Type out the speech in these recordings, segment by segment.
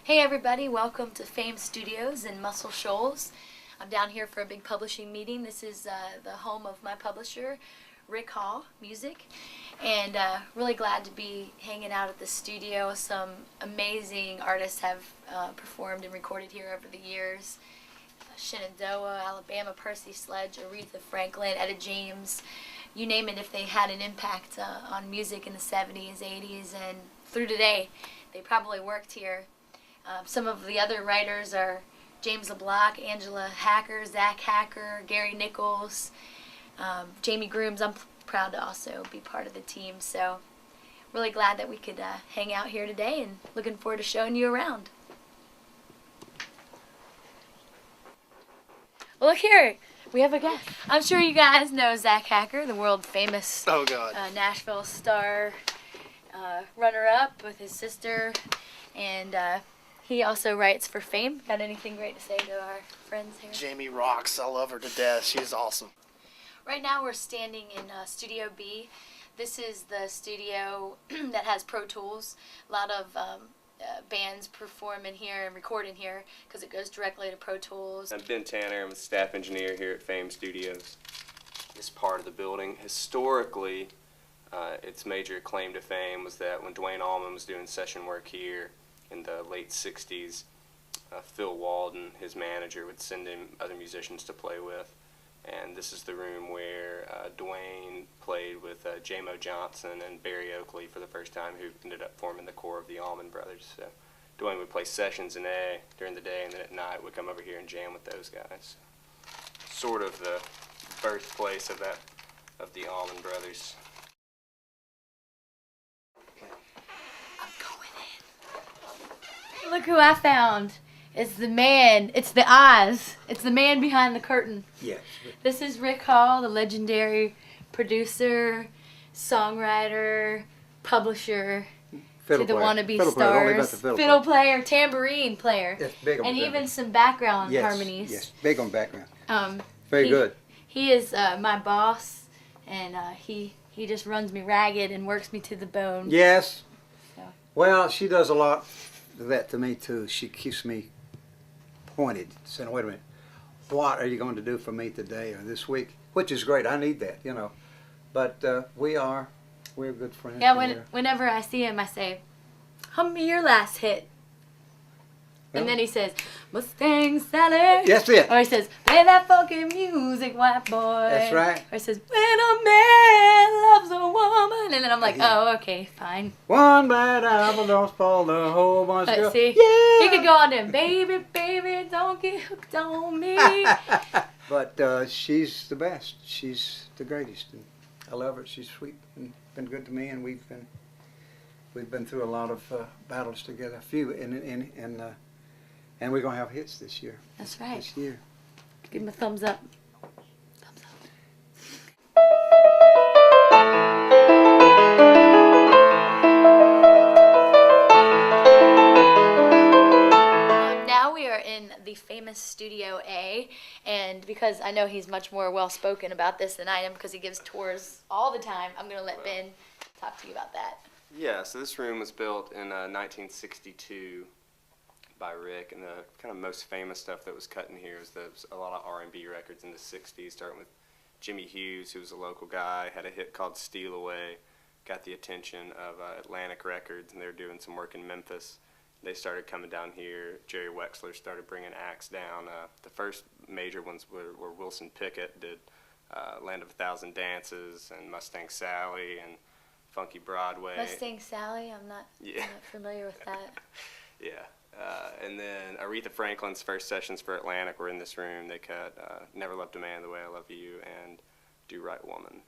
Hey everybody, welcome to Fame Studios in Muscle Shoals. I'm down here for a big publishing meeting. This is the home of my publisher, Rick Hall Music, and really glad to be hanging out at the studio. Some amazing artists have performed and recorded here over the years. Shenandoah, Alabama, Percy Sledge, Aretha Franklin, Etta James, you name it. If they had an impact on music in the 70s, 80s, and through today, they probably worked here. Some of the other writers are James LeBlanc, Angela Hacker, Zach Hacker, Gary Nichols, Jamie Grooms. I'm proud to also be part of the team, so really glad that we could hang out here today and looking forward to showing you around. Well, look here, we have a guest. I'm sure you guys know Zach Hacker, the world famous Nashville star, runner-up with his sister, and he also writes for Fame. Got anything great to say to our friends here? Jamie rocks. I love her to death. She's awesome. Right now we're standing in Studio B. This is the studio that has Pro Tools. A lot of bands perform in here and record in here because it goes directly to Pro Tools. I'm Ben Tanner. I'm a staff engineer here at Fame Studios. This part of the building, historically, its major claim to fame was that when Dwayne Allman was doing session work here in the late 60s, Phil Walden, his manager, would send him other musicians to play with. And this is the room where Dwayne played with J-Mo Johnson and Barry Oakley for the first time, who ended up forming the core of the Allman Brothers. So Dwayne would play sessions during the day, and then at night would come over here and jam with those guys. Sort of the birthplace of the Allman Brothers. Look who I found. It's the man. It's the Oz. It's the man behind the curtain. Yes. This is Rick Hall, the legendary producer, songwriter, publisher to the wannabe stars. Fiddle player, tambourine player. Yes, big on and the even some background yes, harmonies. Yes, big on background. Very good. He is my boss, and he just runs me ragged and works me to the bone. Yes. So. Well, she does a lot of that to me too. She keeps me pointed, saying, "Wait a minute, what are you going to do for me today or this week?" Which is great. I need that, you know. But we're good friends. Yeah. Whenever I see him, I say, "Hum me your last hit." And then he says, "Mustang Sally." That's it. Or he says, "Play that funky music, white boy." That's right. Or he says, "When a man loves a woman." And then I'm like, oh, okay, fine. One bad apple don't spoil the whole bunch. But see, yeah. he could go on there, "Baby, baby, don't get hooked on me." But she's the best. She's the greatest. And I love her. She's sweet and been good to me. And we've been through a lot of battles together. A few, and we're gonna have hits this year. That's right. This year. Give him a thumbs up. Thumbs up. Now we are in the famous Studio A, and because I know he's much more well-spoken about this than I am because he gives tours all the time, I'm going to let Ben talk to you about that. Yeah, so this room was built in 1962 by Rick, and the kind of most famous stuff that was cut in here was a lot of R&B records in the 60s, starting with Jimmy Hughes, who was a local guy, had a hit called "Steal Away," got the attention of Atlantic Records, and they were doing some work in Memphis. They started coming down here. Jerry Wexler started bringing acts down. The first major ones were Wilson Pickett did "Land of a Thousand Dances" and "Mustang Sally" and "Funky Broadway." Mustang Sally, I'm not familiar with that. Yeah. And then Aretha Franklin's first sessions for Atlantic were in this room. They cut "Never Loved a Man the Way I Love You" and "Do Right Woman."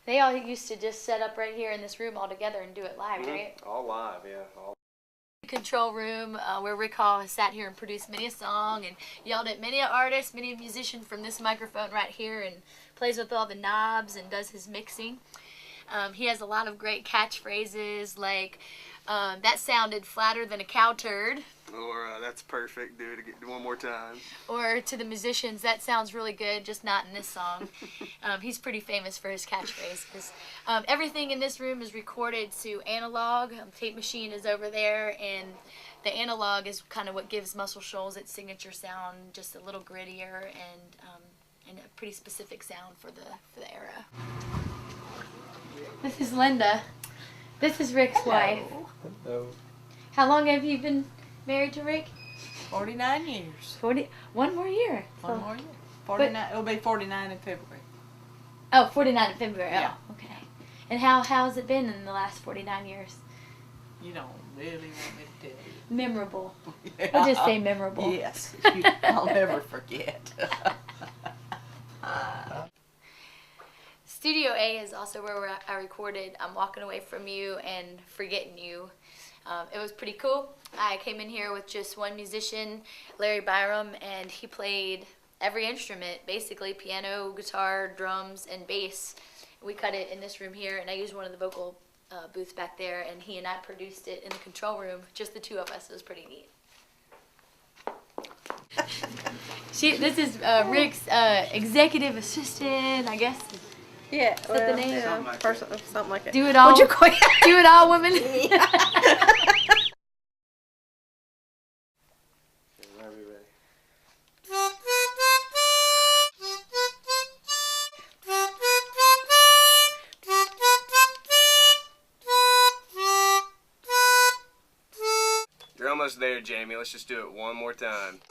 They all used to just set up right here in this room all together and do it live, right? All live, yeah. All. Control room where Rick Hall has sat here and produced many a song and yelled at many an artist, many a musician from this microphone right here, and plays with all the knobs and does his mixing. He has a lot of great catchphrases like That sounded flatter than a cow turd. Or that's perfect. Do it one more time. Or to the musicians, that sounds really good, just not in this song. He's pretty famous for his catchphrase. Everything in this room is recorded to analog. Tape machine is over there, and the analog is kind of what gives Muscle Shoals its signature sound, just a little grittier and a pretty specific sound for the era. This is Linda. This is Rick's wife. Hello. How long have you been married to Rick? 49 years. 1 more year. One more year. 49. It'll be 49 in February. Oh, 49 in February. Yeah. Oh, okay. And how's it been in the last 49 years? You don't really want me to tell you. Memorable. I'll just say memorable. Yes. I'll never forget. Studio A is also where I recorded I'm Walking Away From You and Forgetting You. It was pretty cool. I came in here with just one musician, Larry Byram, and he played every instrument, basically piano, guitar, drums, and bass. We cut it in this room here, and I used one of the vocal booths back there, and he and I produced it in the control room, just the two of us. It was pretty neat. This is Rick's executive assistant, I guess. Yeah, Is that the name? Something like that. Do it all. Would you quit? Do it all, women. You're almost there, Jamie. Let's just do it one more time.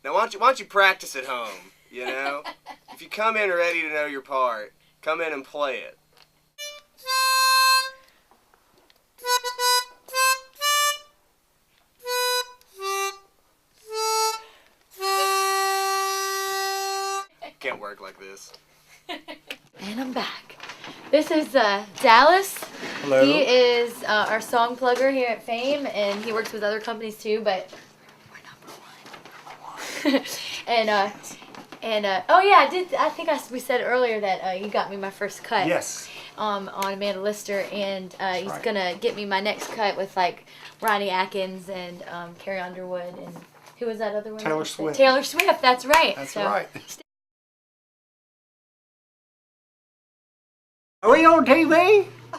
Now, why don't you practice at home, you know? If you come in ready to know your part, come in and play it. Can't work like this. And I'm back. This is Dallas. Hello. He is our song plugger here at Fame, and he works with other companies too, but we're number one. Oh yeah, I think we said earlier that you got me my first cut. Yes. On Amanda Lister, and he's right. gonna get me my next cut with like Ronnie Atkins and Carrie Underwood, and who was that other one? Taylor Swift. Taylor Swift. That's right. That's So, right. Are we on TV?